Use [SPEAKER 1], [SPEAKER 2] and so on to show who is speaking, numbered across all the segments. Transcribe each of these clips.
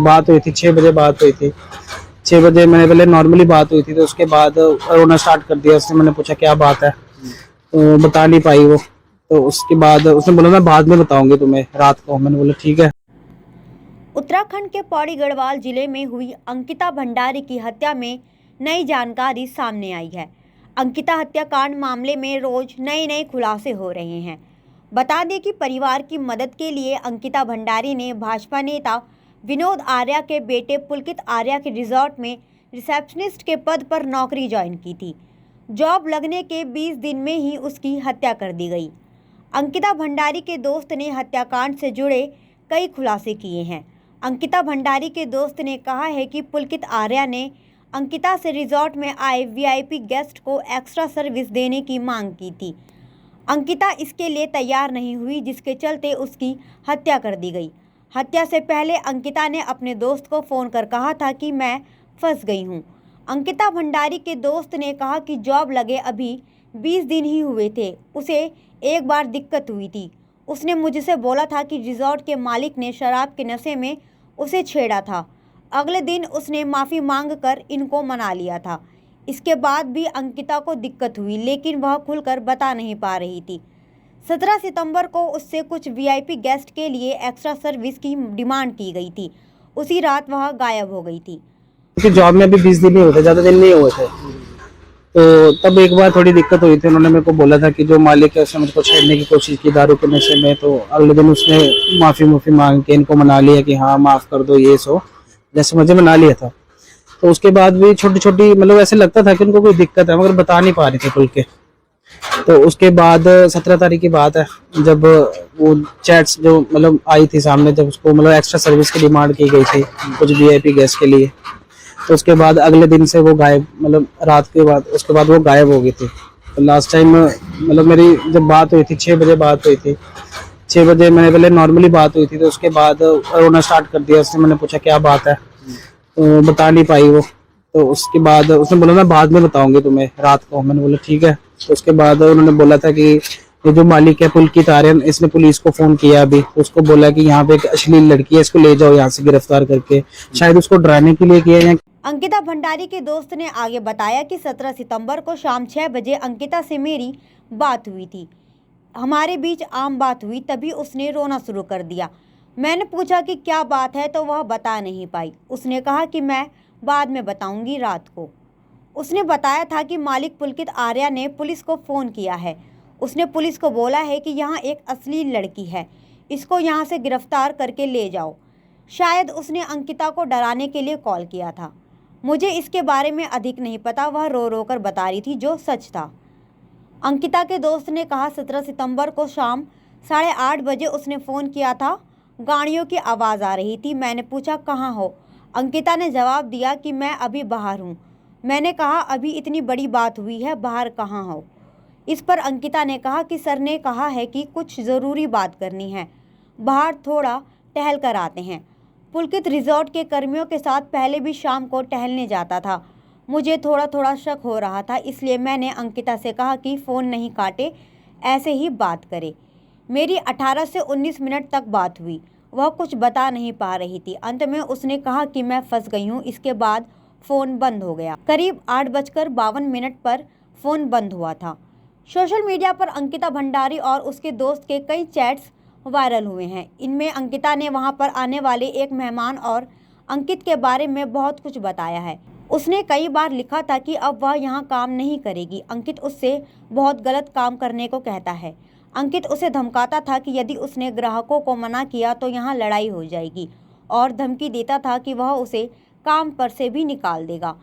[SPEAKER 1] बात हुई थी 6 बजे बात हुई थी। 6 बजे मैंने पहले नॉर्मली बात हुई थी, तो उसके बाद रोना स्टार्ट कर दिया उसने। मैंने पूछा क्या बात है, तो बता नहीं पाई वो। तो उसके बाद उसने बोला मैं बाद में बताऊंगी तुम्हें रात को। मैंने बोला ठीक है।
[SPEAKER 2] उत्तराखंड के पौड़ी गढ़वाल जिले में हुई अंकिता भंडारी की हत्या में नई जानकारी सामने आई है। अंकिता हत्याकांड मामले में रोज नए नए खुलासे हो रहे हैं। बता दें कि परिवार की मदद के लिए अंकिता भंडारी ने भाजपा नेता विनोद आर्या के बेटे पुलकित आर्या के रिजॉर्ट में रिसेप्शनिस्ट के पद पर नौकरी ज्वाइन की थी। जॉब लगने के 20 दिन में ही उसकी हत्या कर दी गई। अंकिता भंडारी के दोस्त ने हत्याकांड से जुड़े कई खुलासे किए हैं। अंकिता भंडारी के दोस्त ने कहा है कि पुलकित आर्या ने अंकिता से रिजॉर्ट में आए वीआईपी गेस्ट को एक्स्ट्रा सर्विस देने की मांग की थी। अंकिता इसके लिए तैयार नहीं हुई, जिसके चलते उसकी हत्या कर दी गई। हत्या से पहले अंकिता ने अपने दोस्त को फ़ोन कर कहा था कि मैं फंस गई हूँ। अंकिता भंडारी के दोस्त ने कहा कि जॉब लगे अभी 20 दिन ही हुए थे, उसे एक बार दिक्कत हुई थी। उसने मुझसे बोला था कि रिजॉर्ट के मालिक ने शराब के नशे में उसे छेड़ा था। अगले दिन उसने माफ़ी मांग कर इनको मना लिया था। इसके बाद भी अंकिता को दिक्कत हुई, लेकिन वह खुलकर बता नहीं पा रही थी। 17 सितंबर को उससे कुछ वीआईपी गेस्ट के लिए एक्स्ट्रा सर्विस की डिमांड की गई थी। उसी रात वह गायब हो गई थी।
[SPEAKER 1] क्योंकि जॉब में अभी 20 दिन ही हुए थे, ज्यादा दिन नहीं हुए थे। तो तब एक बार थोड़ी दिक्कत हुई थी। उन्होंने मेरे को बोला था कि जो मालिक है उसने मुझको छेड़ने की कोशिश की दारू के नशे में। तो अगले दिन उसने माफी मांग के इनको मना लिया कि हाँ माफ कर दो ये सो, जैसे मुझे मना लिया था। तो उसके बाद भी छोटी छोटी मतलब ऐसे लगता था कि उनको कोई दिक्कत है, मगर बता नहीं पा रहे थे खुल के। तो उसके बाद 17 तारीख की बात है, जब वो चैट्स जो मतलब आई थी सामने, जब उसको मतलब एक्स्ट्रा सर्विस की डिमांड की गई थी कुछ वीआईपी गेस्ट के लिए। तो उसके बाद अगले दिन से वो गायब, मतलब रात के बाद उसके बाद वो गायब हो गई थी। तो लास्ट टाइम मतलब मेरी जब बात हुई थी 6 बजे बात हुई थी। 6 बजे मैंने पहले नॉर्मली बात हुई थी, तो उसके बाद रोना स्टार्ट कर दिया उसने। मैंने पूछा क्या बात है, तो बता नहीं पाई वो। तो उसके बाद उसने बोला मैं बाद में बताऊंगी तुम्हें रात को। मैंने बोला ठीक है। तो उसके बाद उन्होंने बोला था कि ये जो मालिक है पुलकित आर्यन, इसने पुलिस को फोन किया अभी। उसको बोला कि यहाँ पे एक अश्लील लड़की है, इसको ले जाओ यहाँ से गिरफ्तार करके। शायद उसको डराने के लिए किया या।
[SPEAKER 2] अंकिता भंडारी के दोस्त ने आगे बताया कि 17 सितंबर को शाम 6 बजे अंकिता से मेरी बात हुई थी। हमारे बीच आम बात हुई, तभी उसने रोना शुरू कर दिया। मैंने पूछा कि क्या बात है, तो वह बता नहीं पाई। उसने कहा कि मैं बाद में बताऊंगी रात को। उसने बताया था कि मालिक पुलकित आर्या ने पुलिस को फ़ोन किया है। उसने पुलिस को बोला है कि यहाँ एक अश्लील लड़की है, इसको यहाँ से गिरफ्तार करके ले जाओ। शायद उसने अंकिता को डराने के लिए कॉल किया था। मुझे इसके बारे में अधिक नहीं पता, वह रो रो कर बता रही थी जो सच था। अंकिता के दोस्त ने कहा 17 सितंबर को शाम 8:30 बजे उसने फ़ोन किया था। गाड़ियों की आवाज़ आ रही थी। मैंने पूछा कहाँ हो। अंकिता ने जवाब दिया कि मैं अभी बाहर हूँ। मैंने कहा अभी इतनी बड़ी बात हुई है, बाहर कहाँ हो। इस पर अंकिता ने कहा कि सर ने कहा है कि कुछ ज़रूरी बात करनी है, बाहर थोड़ा टहल कर आते हैं। पुलकित रिजॉर्ट के कर्मियों के साथ पहले भी शाम को टहलने जाता था। मुझे थोड़ा थोड़ा शक हो रहा था, इसलिए मैंने अंकिता से कहा कि फ़ोन नहीं काटे, ऐसे ही बात करे। मेरी 18 से 19 मिनट तक बात हुई। वह कुछ बता नहीं पा रही थी। अंत में उसने कहा कि मैं फंस गई हूँ। इसके बाद फ़ोन बंद हो गया। करीब 8:52 पर फ़ोन बंद हुआ था। सोशल मीडिया पर अंकिता भंडारी और उसके दोस्त के कई चैट्स वायरल हुए हैं। इनमें अंकिता ने वहां पर आने वाले एक मेहमान और अंकित के बारे में बहुत कुछ बताया है। उसने कई बार लिखा था कि अब वह यहाँ काम नहीं करेगी। अंकित उससे बहुत गलत काम करने को कहता है। अंकित उसे धमकाता था कि यदि उसने ग्राहकों को मना किया तो यहाँ लड़ाई हो जाएगी, और धमकी देता था कि वह उसे काम पर से भी निकाल देगा।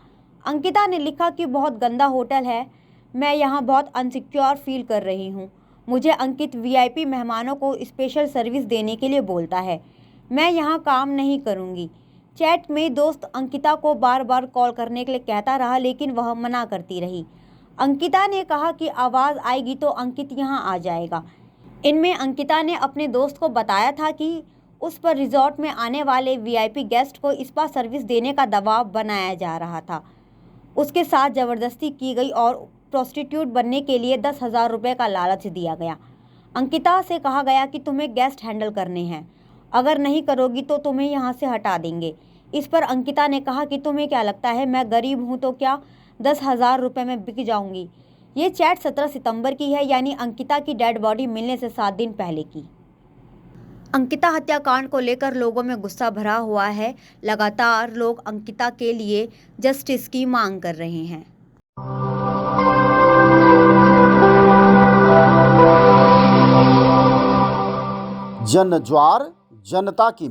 [SPEAKER 2] अंकिता ने लिखा कि बहुत गंदा होटल है, मैं यहाँ बहुत अनसिक्योर फील कर रही हूँ। मुझे अंकित वीआईपी मेहमानों को स्पेशल सर्विस देने के लिए बोलता है। मैं यहाँ काम नहीं करूँगी। चैट में दोस्त अंकिता को बार बार कॉल करने के लिए कहता रहा, लेकिन वह मना करती रही। अंकिता ने कहा कि आवाज़ आएगी तो अंकित यहाँ आ जाएगा। इनमें अंकिता ने अपने दोस्त को बताया था कि उस पर रिजॉर्ट में आने वाले वीआईपी गेस्ट को स्पा सर्विस देने का दबाव बनाया जा रहा था। उसके साथ ज़बरदस्ती की गई और प्रोस्टिट्यूट बनने के लिए 10,000 रुपये का लालच दिया गया। अंकिता से कहा गया कि तुम्हें गेस्ट हैंडल करने हैं, अगर नहीं करोगी तो तुम्हें यहाँ से हटा देंगे। इस पर अंकिता ने कहा कि तुम्हें क्या लगता है, मैं गरीब हूँ तो क्या 10,000 रुपये में बिक जाऊंगी। ये चैट 17 सितंबर की है, यानी अंकिता की डेड बॉडी मिलने से 7 दिन पहले की। अंकिता हत्याकांड को लेकर लोगों में गुस्सा भरा हुआ है। लगातार लोग अंकिता के लिए जस्टिस की मांग कर रहे हैं।
[SPEAKER 3] जन ज्वार जनता की